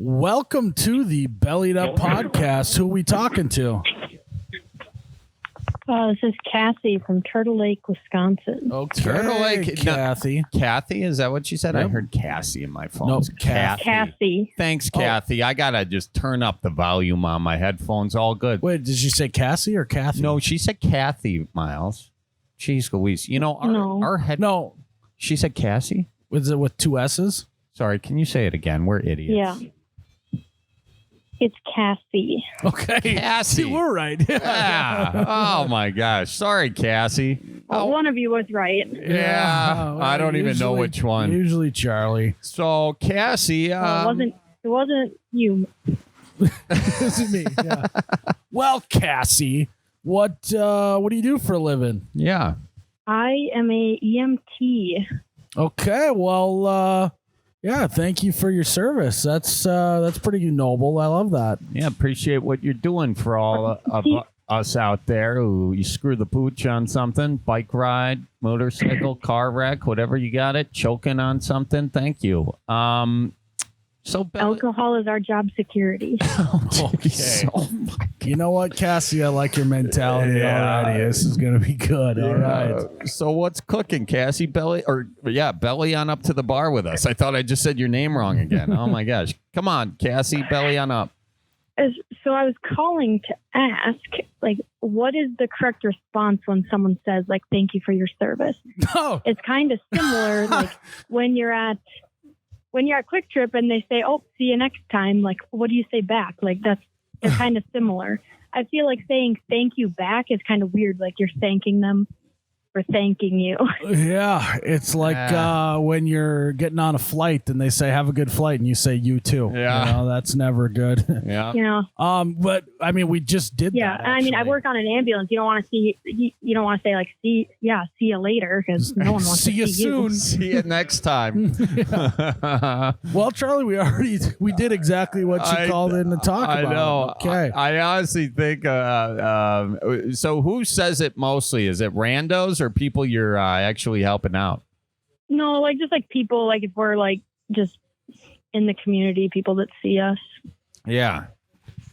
Welcome to the Bellied Up Podcast. Who are we talking to? This is Cassie from Turtle Lake, Wisconsin. Okay, Turtle Lake, Kathy. No, Kathy, is that what you said? Yep. I heard Cassie in my phone. No, Cassie. Thanks, Kathy. I gotta just turn up the volume on my headphones. All good. Wait, did you say Cassie or Kathy? No, she said Kathy, Miles. Jeez Louise. You know, our head... No. She said Cassie? Was it with two S's? Sorry, can you say it again? We're idiots. Yeah. It's Cassie. Okay. Cassie. We're right. Yeah. Oh, my gosh. Sorry, Cassie. Well, one of you was right. Yeah. I don't even know which one. Usually Charlie. So, Cassie... It wasn't you. This is me. Yeah. Well, Cassie, what do you do for a living? Yeah. I am a EMT. Okay. Well, yeah, thank you for your service. That's pretty noble. I love that. Yeah, appreciate what you're doing for all of us out there who you screw the pooch on something, bike ride, motorcycle, car wreck, whatever you got it, choking on something. Thank you. Alcohol is our job security. Okay. You know what, Cassie? I like your mentality already. This is going to be good. All right. So what's cooking, Cassie? Belly on up to the bar with us. I thought I just said your name wrong again. Oh, my gosh. Come on, Cassie, belly on up. So I was calling to ask, what is the correct response when someone says, thank you for your service? Oh. It's kind of similar, when you're at Quick Trip and they say, oh, see you next time, what do you say back? They're kind of similar. I feel like saying thank you back is kind of weird. You're thanking them for thanking you. Yeah, it's like when you're getting on a flight and they say have a good flight and you say you too. Yeah, that's never good. Yeah. But I mean, we just did. Yeah, that, I mean, I work on an ambulance. You don't want to say see you later because no one wants see to you see soon. you. See you next time. Well, Charlie, we did exactly what you called in to talk about. I know. Okay. I honestly think. So who says it mostly? Is it randos or people you're actually helping out? No, just people, if we're just in the community, people that see us. Yeah.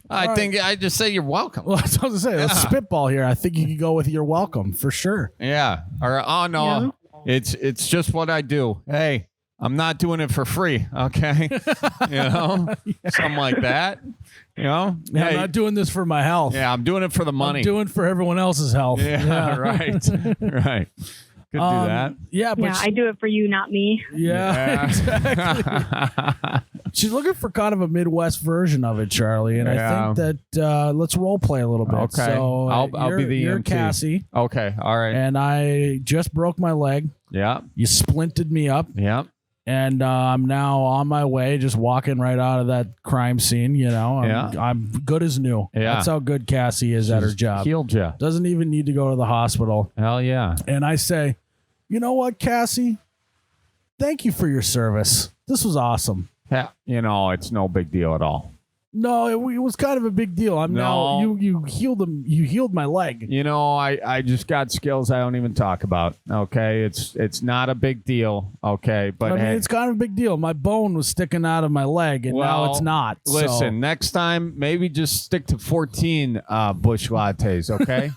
I think I just say you're welcome. Well, that's what I was going to say. Let's spitball here. I think you could go with you're welcome for sure. Yeah. Or no, it's just what I do. Hey, I'm not doing it for free. Okay. Something like that. I'm not doing this for my health. Yeah, I'm doing it for the money. I'm doing it for everyone else's health. Yeah. Right. Right. Could do that. Yeah, but I do it for you, not me. Yeah. Exactly. She's looking for kind of a Midwest version of it, Charlie, and I think that let's role play a little bit. Okay. So I'll be the you're EMT. Cassie. Okay. All right. And I just broke my leg. Yeah. You splinted me up. Yeah. And I'm now on my way, just walking right out of that crime scene. I'm good as new. Yeah. That's how good Cassie is at her job. Healed you. Doesn't even need to go to the hospital. Hell yeah. And I say, you know what, Cassie? Thank you for your service. This was awesome. Yeah. It's no big deal at all. No, it was kind of a big deal. Now you healed them. You healed my leg. I just got skills I don't even talk about. Okay, it's not a big deal. Okay, but it's kind of a big deal. My bone was sticking out of my leg, and now it's not. Listen, next time maybe just stick to 14 bush lattes. Okay,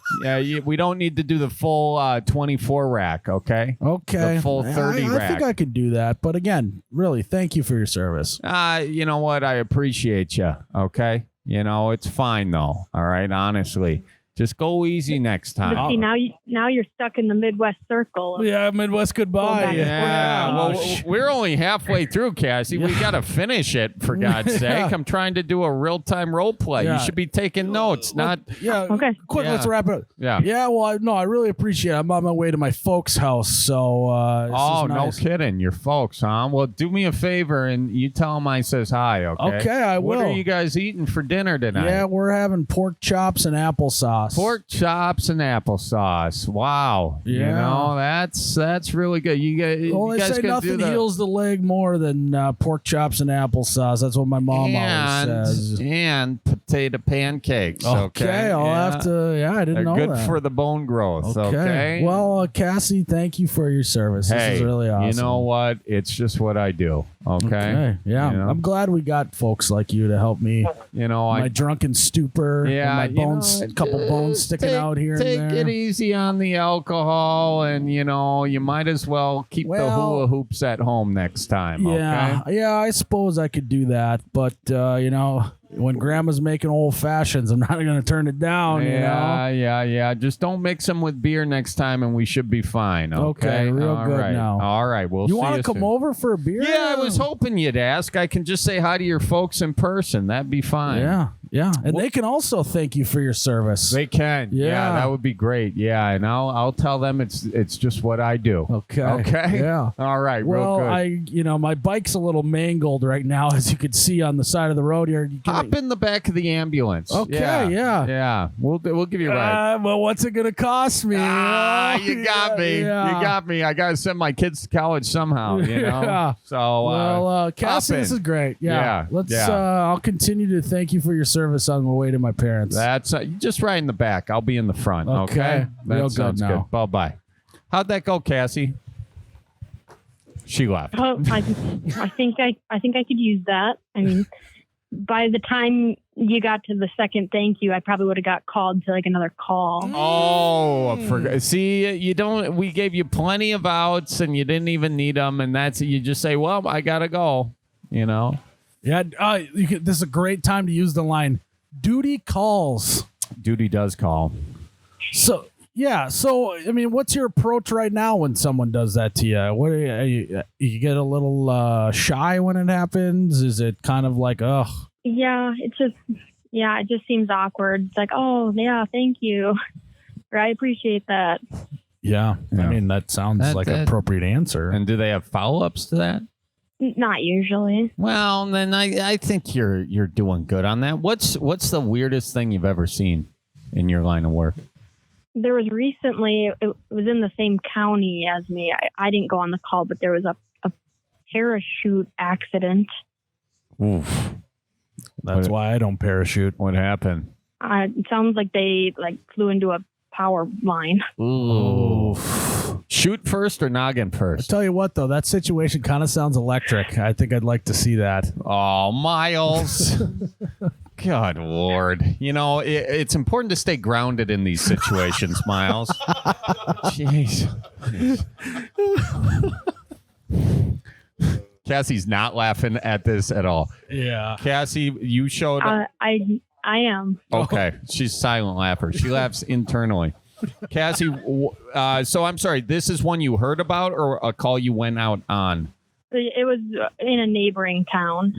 we don't need to do the full 24 rack. Okay. Okay. The full 30 rack. I think I could do that, but again, really, thank you for your service. You know what? I appreciate you. Okay. It's fine though. All right. Honestly, just go easy next time. But see, now you're stuck in the Midwest circle. Yeah, Midwest goodbye. Yeah. Well, we're only halfway through, Cassie. We got to finish it, for God's sake. I'm trying to do a real-time role play. You should be taking notes, not... Yeah. Okay. Quick, let's wrap it up. Yeah. Yeah, well, no, I really appreciate it. I'm on my way to my folks' house, so... oh, nice. No kidding. Your folks, huh? Well, do me a favor, and you tell them I says hi, okay? Okay, I will. What are you guys eating for dinner tonight? Yeah, we're having pork chops and applesauce. applesauce. Pork chops and applesauce. Wow. Yeah. You know, that's really good. You Well, guys they say can do nothing the, heals the leg more than pork chops and applesauce. That's what my mom always says. And potato pancakes. Okay. I'll have to. Yeah, I didn't They're know good that. for the bone growth. Okay. Well, Cassie, thank you for your service. This is really awesome. You know what? It's just what I do. Okay. Yeah. You know? I'm glad we got folks like you to help me. You know, My drunken stupor. Yeah, and my bones, couple bones sticking out here and there. Take it easy on the alcohol, and you might as well keep the hula hoops at home next time. Yeah, Okay? yeah. I suppose I could do that, but when Grandma's making old fashions, I'm not going to turn it down. Yeah. Just don't mix them with beer next time, and we should be fine. Okay, real All good right. now. All right, You want to come over for a beer? Yeah, I was hoping you'd ask. I can just say hi to your folks in person. That'd be fine. Yeah, and they can also thank you for your service. They can. Yeah, that would be great. Yeah, and I'll tell them it's just what I do. Okay. Yeah. All right. Well, real good. my bike's a little mangled right now, as you can see on the side of the road here. Hop in the back of the ambulance. Okay. Yeah. We'll give you a ride. Well, what's it gonna cost me? You got me. Yeah. You got me. I gotta send my kids to college somehow. Yeah. So Cassie, this is great. Yeah. Let's. I'll continue to thank you for your service on my way to my parents. That's you just right in the back. I'll be in the front. Okay. Real That sounds good now. good. Bye. How'd that go, Cassie? She left. Oh, I think I could use that. I mean, by the time you got to the second thank you, I probably would have got called to like another call. Oh, I forgot. See, you don't. We gave you plenty of outs, and you didn't even need them, and you just say, "Well, I gotta go." Yeah. This is a great time to use the line. Duty calls. Duty does call. So I mean, what's your approach right now when someone does that to you? What you get a little shy when it happens? Is it kind of like, ugh? Yeah, it just seems awkward. It's like, oh yeah, thank you, or I appreciate that. Yeah. I mean, that sounds like an appropriate answer. And do they have follow-ups to that? Not usually. Well, then I think you're doing good on that. What's the weirdest thing you've ever seen in your line of work? There was recently, it was in the same county as me. I didn't go on the call, but there was a parachute accident. Oof. That's why I don't parachute. What happened? It sounds like they flew into a power line. Ooh. Shoot first or noggin first? I'll tell you what, though, that situation kind of sounds electric. I think I'd like to see that. Oh, Miles. God, Lord. It's important to stay grounded in these situations, Miles. Jeez. Cassie's not laughing at this at all. Yeah. Cassie, you showed up. I am. Okay. She's a silent laugher. She laughs internally. Cassie, so I'm sorry, this is one you heard about or a call you went out on? It was in a neighboring town.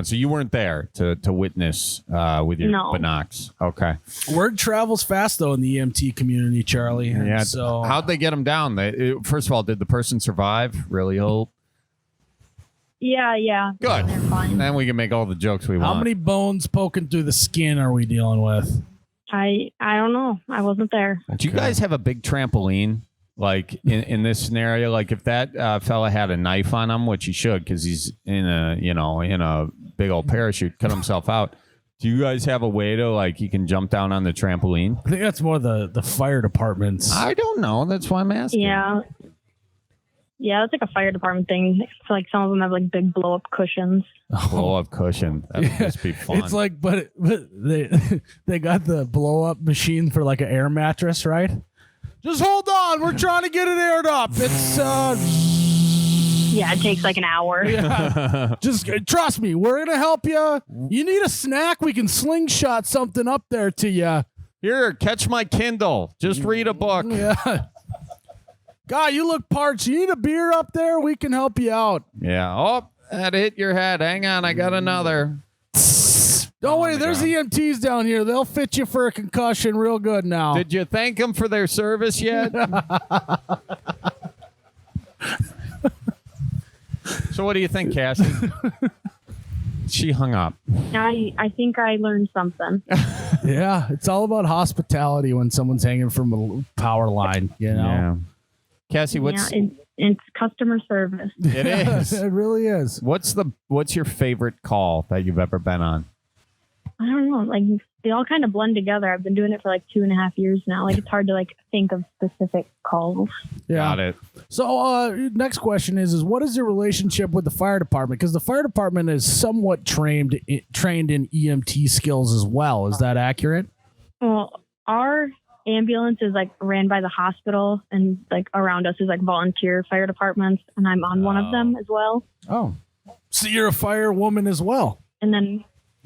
So you weren't there to witness with your binocs. Okay. Word travels fast, though, in the EMT community, Charlie. Yeah. So how'd they get him down? First of all, did the person survive? Really hope? Yeah. Good. They're fine. Then we can make all the jokes we want. How many bones poking through the skin are we dealing with? I don't know. I wasn't there. Do you guys have a big trampoline? Like in this scenario, like if that fella had a knife on him, which he should, because he's in a big old parachute, cut himself out. Do you guys have a way to he can jump down on the trampoline? I think that's more the fire departments. I don't know. That's why I'm asking. Yeah, it's like a fire department thing. I feel like some of them have big blow up cushions. Blow up cushion. That would just be fun. It's but they got the blow up machine for an air mattress, right? Just hold on. We're trying to get it aired up. It's yeah, it takes an hour. Yeah. Just trust me. We're gonna help you. You need a snack? We can slingshot something up there to you. Here, catch my Kindle. Just read a book. Yeah. God, you look parched. You need a beer up there? We can help you out. Yeah. Oh, that hit your head. Hang on, I got another. Don't worry, there's EMTs down here. They'll fit you for a concussion real good now. Did you thank them for their service yet? So what do you think, Cassie? She hung up. I think I learned something. Yeah, it's all about hospitality when someone's hanging from a power line, you know? Yeah. Cassie, what's it's customer service. it is. It really is. What's your favorite call that you've ever been on? I don't know. Like, they all kind of blend together. I've been doing it for like 2.5 years now. Like, it's hard to like think of specific calls. Yeah. Got it. So, next question is what is your relationship with the fire department? Because the fire department is somewhat trained in EMT skills as well. Is that accurate? Well, our ambulance is like ran by the hospital, and like around us is like volunteer fire departments, and I'm on one of them as well. Oh, so you're a firewoman as well. And then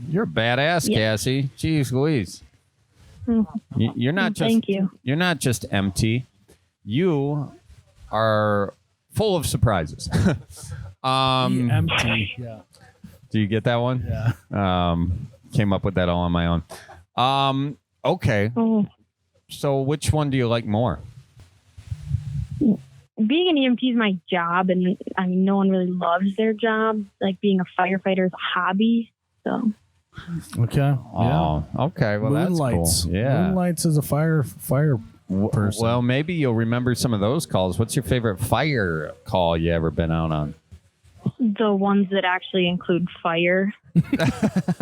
You're a badass, Cassie. Jeez Louise. You're not just. Thank you. You're not just empty. You are full of surprises. Empty. Yeah. Do you get that one? Yeah. Came up with that all on my own. Okay. Oh, So which one do you like more? being an EMT is my job, and I mean, no one really loves their job. Like, being a firefighter is a hobby. So. Okay. Oh, okay. Well, Moonlights. that's cool. Yeah. Moonlights is a fire person. Well, maybe you'll remember some of those calls. What's your favorite fire call you ever been out on? The ones that actually include fire,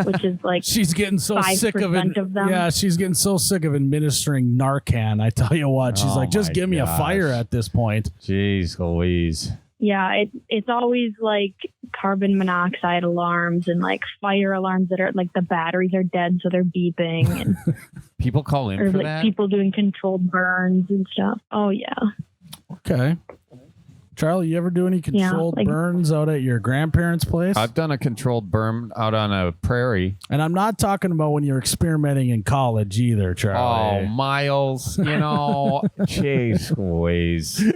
which is like she's getting so sick of it. 5% of them. Yeah, she's getting so sick of administering Narcan. I tell you what, she's Oh like, just my give me a gosh. fire at this point. Jeez Louise. Yeah, it's always like carbon monoxide alarms and like fire alarms that are like the batteries are dead, so they're beeping, and People call in or for like that? people doing controlled burns and stuff. Oh yeah. Okay. Charlie, you ever do any controlled like- burns out at your grandparents' place? I've done a controlled burn out on a prairie. And I'm not talking about when you're experimenting in college either, Oh, Charlie. Miles, jeez Louise.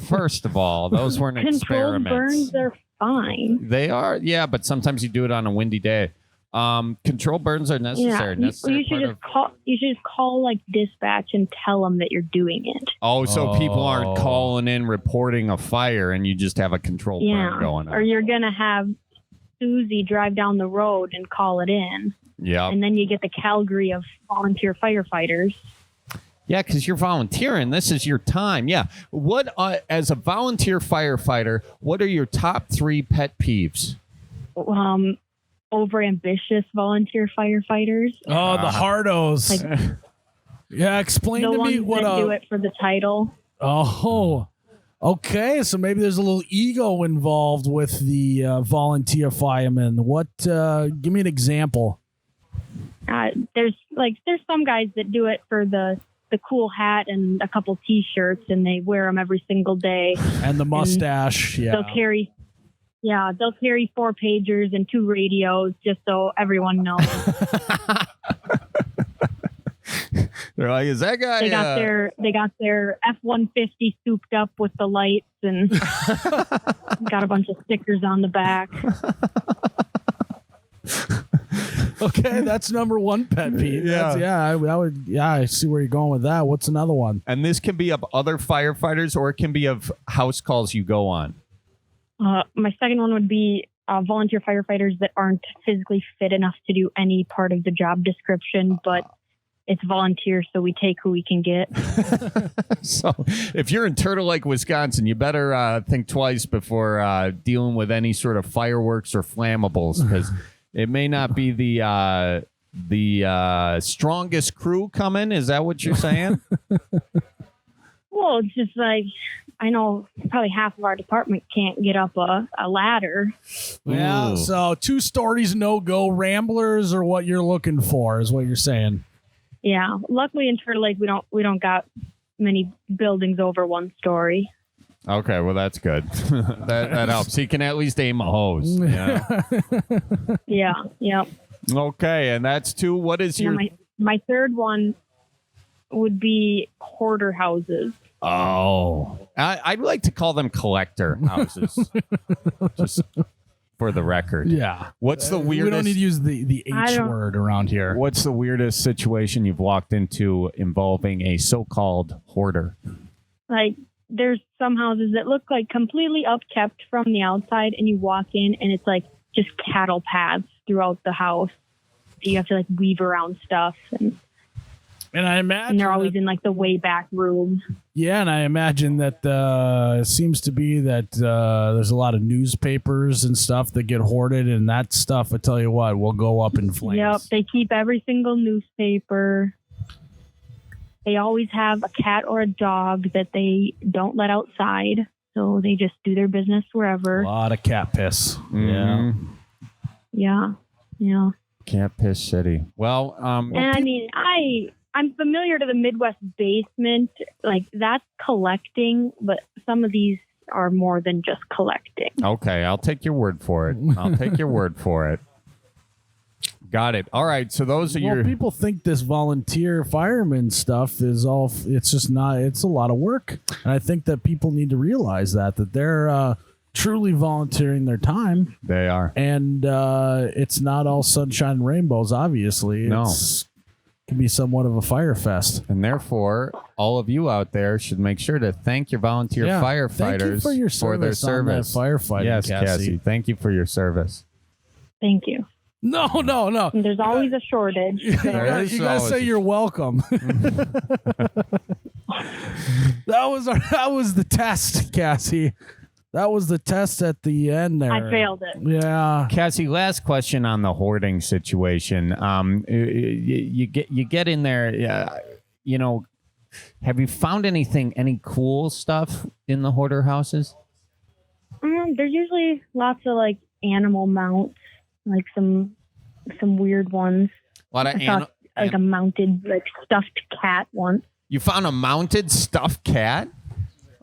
First of all, those weren't Controlled experiments. burns are fine. They are, yeah, but sometimes you do it on a windy day. Control burns are necessary. Yeah, necessary you should part just of- call. You should just call like dispatch and tell them that you're doing it. Oh, so people Oh. aren't calling in reporting a fire, and you just have a controlled burn going on. Or you're gonna have Susie drive down the road and call it in, Yeah, and then you get the Calgary of volunteer firefighters. yeah, because you're volunteering. This is your time. Yeah. What, as a volunteer firefighter, what are your top 3 pet peeves? Overambitious volunteer firefighters. Oh, the hardos. Like, yeah, explain the to ones me what that do it for the title. Oh, okay. So maybe there's a little ego involved with the volunteer fireman. What? Give me an example. There's some guys that do it for the cool hat and a couple T-shirts, and they wear them every single day. And the mustache. Yeah. They'll carry 4 pagers and 2 radios just so everyone knows. They're like, is that guy? They got their F-150 souped up with the lights and got a bunch of stickers on the back. Okay, that's number 1 pet peeve. I see where you're going with that. What's another one? And this can be of other firefighters, or it can be of house calls you go on. My second one would be volunteer firefighters that aren't physically fit enough to do any part of the job description, but it's volunteer, so we take who we can get. So if you're in Turtle Lake, Wisconsin, you better think twice before dealing with any sort of fireworks or flammables, because it may not be the strongest crew coming. Is that what you're saying? Well, it's just like, I know probably half of our department can't get up a ladder. Yeah. Ooh. So 2 stories, no go. Ramblers are what you're looking for, is what you're saying. Yeah. Luckily in Turtle Lake, we don't got many buildings over 1 story. Okay, well, that's good. that helps. He can at least aim a hose. Yeah. Yeah. Yep. Okay, and that's 2. What is your... My third one would be hoarder houses. Oh, I'd like to call them collector houses, just for the record. Yeah. What's the weirdest? We don't need to use the H word around here. What's the weirdest situation you've walked into involving a so-called hoarder? Like, there's some houses that look like completely upkept from the outside, and you walk in and it's like just cattle paths throughout the house. So you have to like weave around stuff, and I imagine they're always in like the way back room. Yeah, and I imagine that it seems to be that there's a lot of newspapers and stuff that get hoarded, and that stuff, I tell you what, will go up in flames. Yep, they keep every single newspaper. They always have a cat or a dog that they don't let outside, so they just do their business wherever. A lot of cat piss. Mm-hmm. Yeah. Cat piss city. Well, And I mean, I'm familiar to the Midwest basement. Like, that's collecting, but some of these are more than just collecting. okay, I'll take your word for it. Got it. All right, so those are your... people think this volunteer fireman stuff is all, it's just not, it's a lot of work. And I think that people need to realize that they're truly volunteering their time. They are. And it's not all sunshine and rainbows, obviously. No. It can be somewhat of a fire fest. And therefore, all of you out there should make sure to thank your volunteer firefighters Thank you for your for their service. On that firefighting, yes, Cassie. Thank you for your service. Thank you. No. And there's always a shortage. You gotta say you're welcome. That was the test, Cassie. That was the test at the end there. I failed it. Yeah. Cassie, last question on the hoarding situation. You get in there, you know, have you found any cool stuff in the hoarder houses? There's usually lots of like animal mounts, like some weird ones. A lot of like a mounted like stuffed cat once. You found a mounted stuffed cat?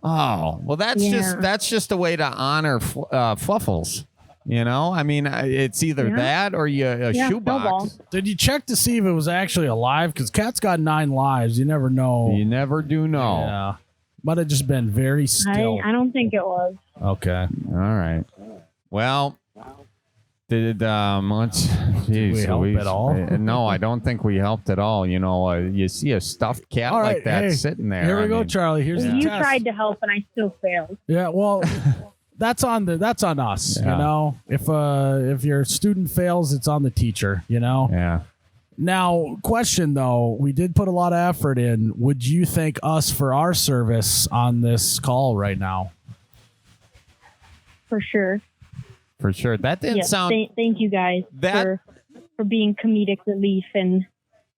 Oh, well, that's just a way to honor Fluffles. You know, I mean, it's either that or a shoebox. Did you check to see if it was actually alive? Because cat's got 9 lives. You never know. You never do know. Yeah. Might have just been very still. I don't think it was. Okay. All right. Well, let's. Did we help at all? No, I don't think we helped at all. You know, you see a stuffed cat like that sitting there. Here we go, Charlie. Here's the You test. tried to help, and I still failed. Yeah, well, that's on us. Yeah. You know, if your student fails, it's on the teacher. You know. Yeah. Now, question though, we did put a lot of effort in. Would you thank us for our service on this call right now? For sure. For sure. That didn't sound... Thank you guys for being comedic relief in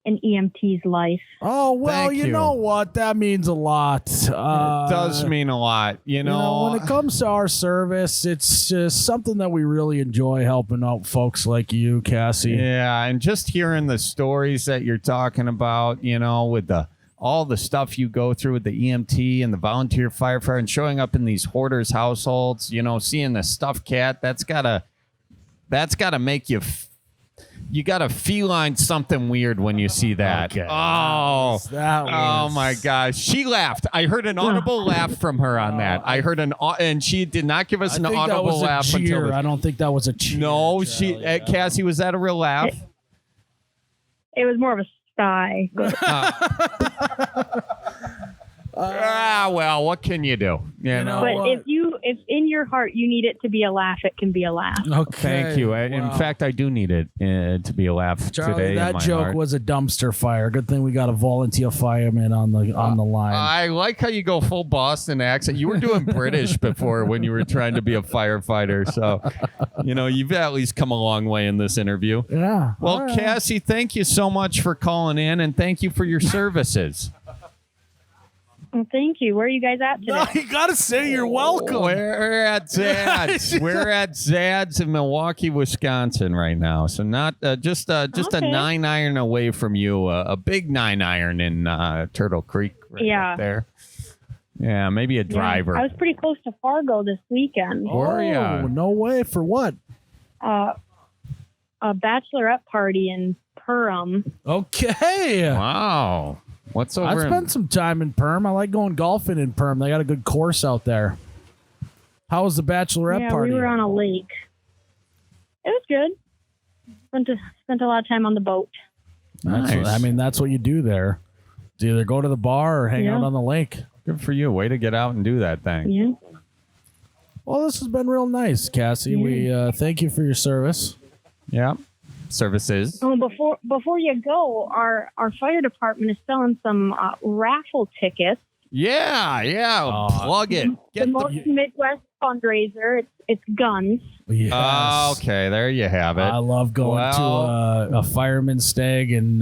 an EMT's life. Oh, well, you know what? That means a lot. It does mean a lot. You know, when it comes to our service, it's just something that we really enjoy, helping out folks like you, Cassie. Yeah, and just hearing the stories that you're talking about, you know, with all the stuff you go through with the EMT and the volunteer firefighter and showing up in these hoarders' households, you know, seeing the stuffed cat, that's gotta make you... You got to feline something weird when you see that. Okay. Oh, oh my gosh. She laughed. I heard an audible laugh from her on that. I heard and she did not give us an audible laugh until... I don't think that was a cheer. No, Cassie, was that a real laugh? It was more of a sigh. Well, what can you do? You know. But if in your heart you need it to be a laugh, it can be a laugh. Okay. Thank you. In fact, I do need it to be a laugh Charlie, today. that joke was a dumpster fire. Good thing we got a volunteer fireman on the line. I like how you go full Boston accent. You were doing British before when you were trying to be a firefighter. So, you know, you've at least come a long way in this interview. Yeah. Well, right. Cassie, thank you so much for calling in, and thank you for your services. Well, thank you. Where are you guys at today? No, you got to say you're welcome. We're at Zad's. We're at Zad's in Milwaukee, Wisconsin right now. So not just a 9-iron away from you. A big 9-iron in Turtle Creek up there. Yeah, maybe a driver. I was pretty close to Fargo this weekend. Oh, no way. For what? A bachelorette party in Perham. Okay. Wow. What's over? I spent some time in Perm. I like going golfing in Perm. They got a good course out there. How was the bachelorette party? We were on a lake. It was good. Spent a lot of time on the boat. Nice. That's what you do there. You either go to the bar or hang out on the lake. Good for you. Way to get out and do that thing. Yeah. Well, this has been real nice, Cassie. We thank you for your service. Yeah. services. Oh, before you go, our fire department is selling some raffle tickets. Yeah. Plug it. The most Midwest fundraiser. It's guns. Yes. Okay, there you have it. I love going to a fireman stag and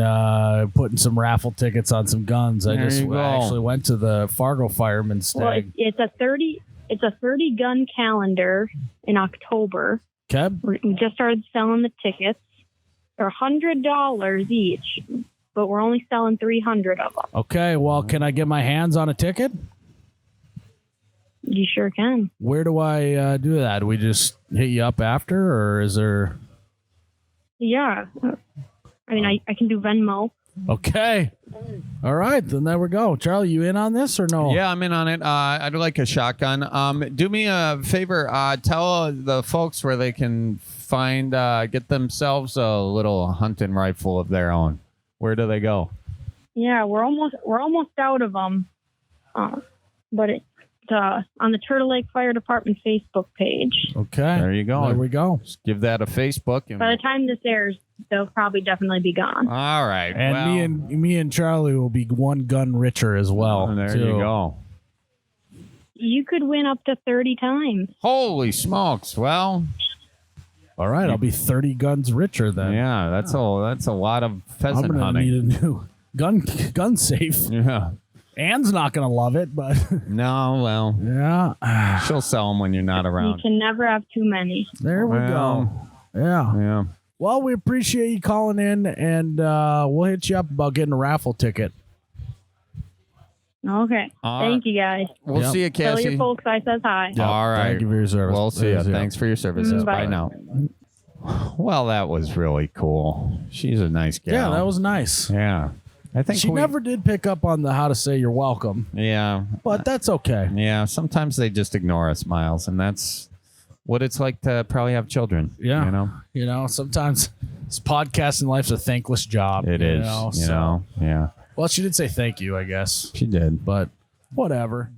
putting some raffle tickets on some guns. I actually went to the Fargo fireman stag. Well, it's a 30 gun calendar in October. Okay. We just started selling the tickets. They're $100 each, but we're only selling 300 of them. Okay. Well, can I get my hands on a ticket? You sure can. Where do I do that? Do we just hit you up after, or is there? Yeah. I mean, I can do Venmo. Okay. All right. Then there we go. Charlie, you in on this or no? Yeah, I'm in on it. I'd like a shotgun. Do me a favor. Tell the folks where they can find, get themselves a little hunting rifle of their own. Where do they go? Yeah, we're almost out of them. But it's on the Turtle Lake Fire Department Facebook page. Okay. There you go. There we go. Just give that a Facebook. And By the time this airs, they'll probably definitely be gone. all right. And me and Charlie will be one gun richer as well. There too. you go. You could win up to 30 times. Holy smokes! Well, all right, I'll be 30 guns richer then. yeah, that's a lot of I'm pheasant gonna hunting. need a new gun safe. Yeah. Anne's not gonna love it, but No, well, yeah, she'll sell them when you're not You around. can never have too many. there we go. Yeah. Yeah. Well, we appreciate you calling in, and we'll hit you up about getting a raffle ticket. Okay. Thank you, guys. We'll Yep. see you, Tell Cassie. your folks I says hi. Yep. All right. Thank you for your service. We'll see you. Thanks, yeah. Thanks for your services. Bye. Bye now. Well, that was really cool. She's a nice gal. Yeah, that was nice. Yeah. I think She never did pick up on the how to say you're welcome, Yeah. but that's okay. Yeah. Sometimes they just ignore us, Miles, and that's what it's like to probably have children. Yeah. You know? Sometimes this podcasting life's a thankless job. It is. So- Yeah. Well, she did say thank you, I guess, She did. but whatever.